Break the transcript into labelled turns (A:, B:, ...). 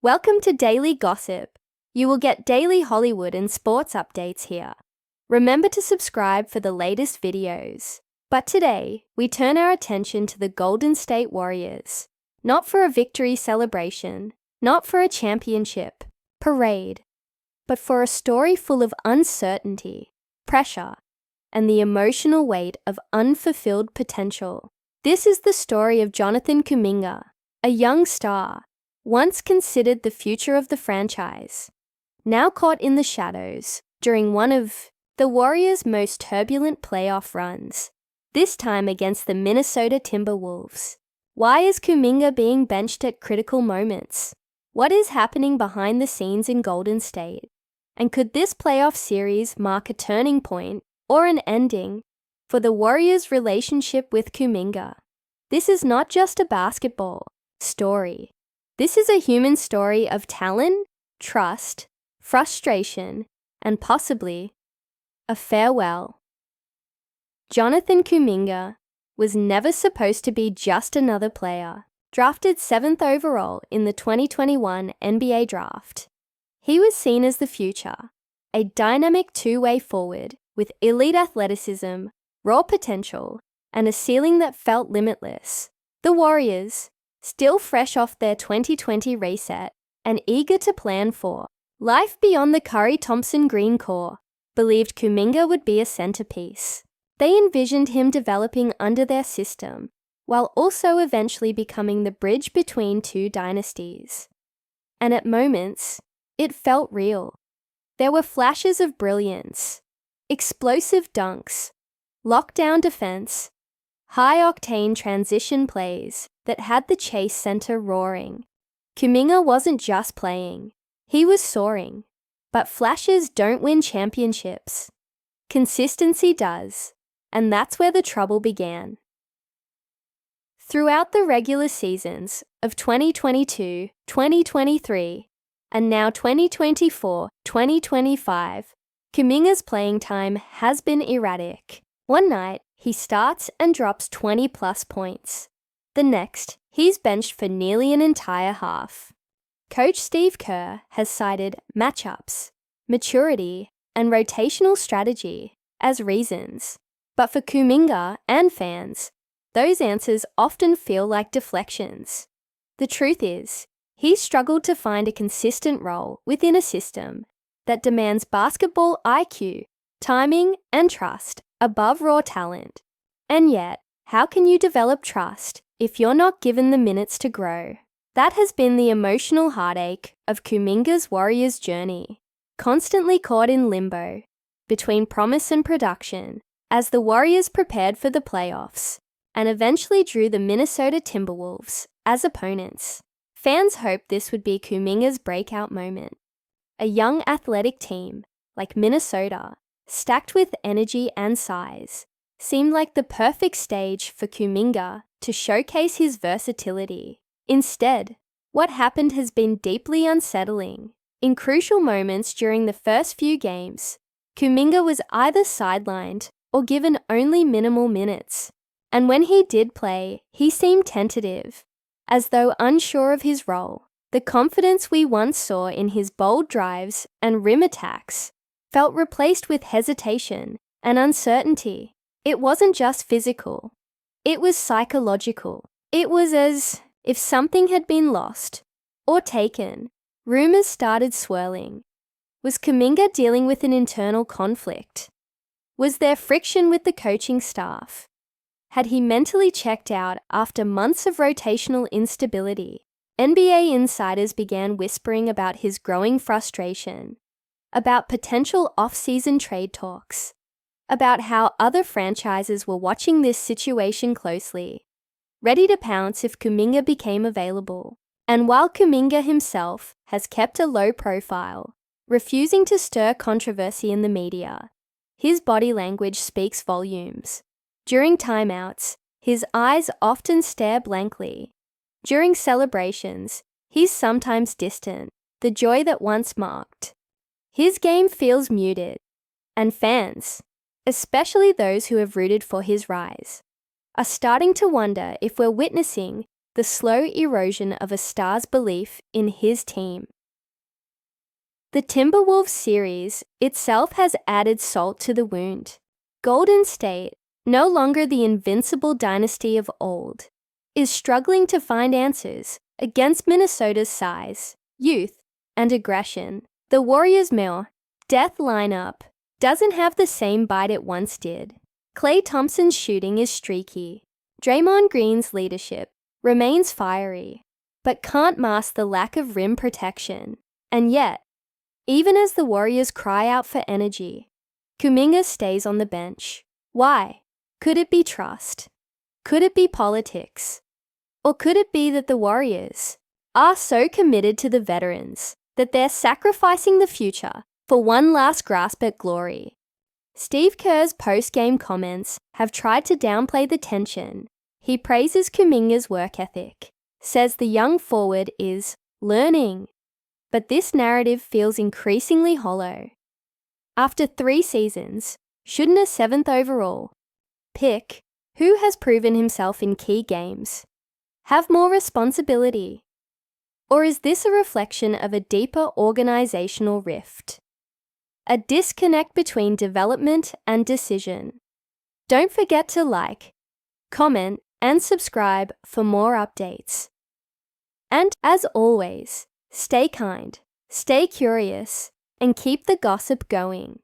A: Welcome to Daily Gossip. You will get daily Hollywood and sports updates here. Remember to subscribe for the latest videos. But today, we turn our attention to the Golden State Warriors. Not for a victory celebration, not for a championship parade, but for a story full of uncertainty, pressure, and the emotional weight of unfulfilled potential. This is the story of Jonathan Kuminga, a young star, once considered the future of the franchise, now caught in the shadows during one of the Warriors' most turbulent playoff runs, this time against the Minnesota Timberwolves. Why is Kuminga being benched at critical moments? What is happening behind the scenes in Golden State? And could this playoff series mark a turning point or an ending for the Warriors' relationship with Kuminga? This is not just a basketball story. This is a human story of talent, trust, frustration, and possibly a farewell. Jonathan Kuminga was never supposed to be just another player. Drafted 7th overall in the 2021 NBA Draft, he was seen as the future, a dynamic two-way forward with elite athleticism, raw potential, and a ceiling that felt limitless. The Warriors, still fresh off their 2020 reset and eager to plan for life beyond the Curry-Thompson-Green core, believed Kuminga would be a centerpiece. They envisioned him developing under their system, while also eventually becoming the bridge between two dynasties. And at moments, it felt real. There were flashes of brilliance, explosive dunks, lockdown defense, high-octane transition plays that had the Chase Center roaring. Kuminga wasn't just playing, he was soaring. But flashes don't win championships. Consistency does, and that's where the trouble began. Throughout the regular seasons of 2022, 2023, and now 2024-2025, Kuminga's playing time has been erratic. One night, he starts and drops 20-plus points. The next, he's benched for nearly an entire half. Coach Steve Kerr has cited matchups, maturity, and rotational strategy as reasons. But for Kuminga and fans, those answers often feel like deflections. The truth is, he's struggled to find a consistent role within a system that demands basketball IQ, timing, and trust above raw talent. And yet, how can you develop trust if you're not given the minutes to grow? That has been the emotional heartache of Kuminga's Warriors journey, constantly caught in limbo between promise and production as the Warriors prepared for the playoffs and eventually drew the Minnesota Timberwolves as opponents. Fans hoped this would be Kuminga's breakout moment. A young athletic team, like Minnesota, stacked with energy and size, seemed like the perfect stage for Kuminga to showcase his versatility. Instead, what happened has been deeply unsettling. In crucial moments during the first few games, Kuminga was either sidelined or given only minimal minutes. And when he did play, he seemed tentative, as though unsure of his role. The confidence we once saw in his bold drives and rim attacks felt replaced with hesitation and uncertainty. It wasn't just physical. It was psychological. It was as if something had been lost or taken. Rumors started swirling. Was Kuminga dealing with an internal conflict? Was there friction with the coaching staff? Had he mentally checked out after months of rotational instability? NBA insiders began whispering about his growing frustration, about potential off-season trade talks, about how other franchises were watching this situation closely, ready to pounce if Kuminga became available. And while Kuminga himself has kept a low profile, refusing to stir controversy in the media, his body language speaks volumes. During timeouts, his eyes often stare blankly. During celebrations, he's sometimes distant, the joy that once marked. His game feels muted, and fans, especially those who have rooted for his rise, are starting to wonder if we're witnessing the slow erosion of a star's belief in his team. The Timberwolves series itself has added salt to the wound. Golden State, no longer the invincible dynasty of old, is struggling to find answers against Minnesota's size, youth, and aggression. The Warriors' more death lineup doesn't have the same bite it once did. Klay Thompson's shooting is streaky. Draymond Green's leadership remains fiery, but can't mask the lack of rim protection. And yet, even as the Warriors cry out for energy, Kuminga stays on the bench. Why? Could it be trust? Could it be politics? Or could it be that the Warriors are so committed to the veterans that they're sacrificing the future for one last grasp at glory? Steve Kerr's post-game comments have tried to downplay the tension. He praises Kuminga's work ethic, says the young forward is learning. But this narrative feels increasingly hollow. After 3 seasons, shouldn't a 7th overall pick, who has proven himself in key games, have more responsibility? Or is this a reflection of a deeper organizational rift? A disconnect between development and decision? Don't forget to like, comment, and subscribe for more updates. And as always, stay kind, stay curious, and keep the gossip going.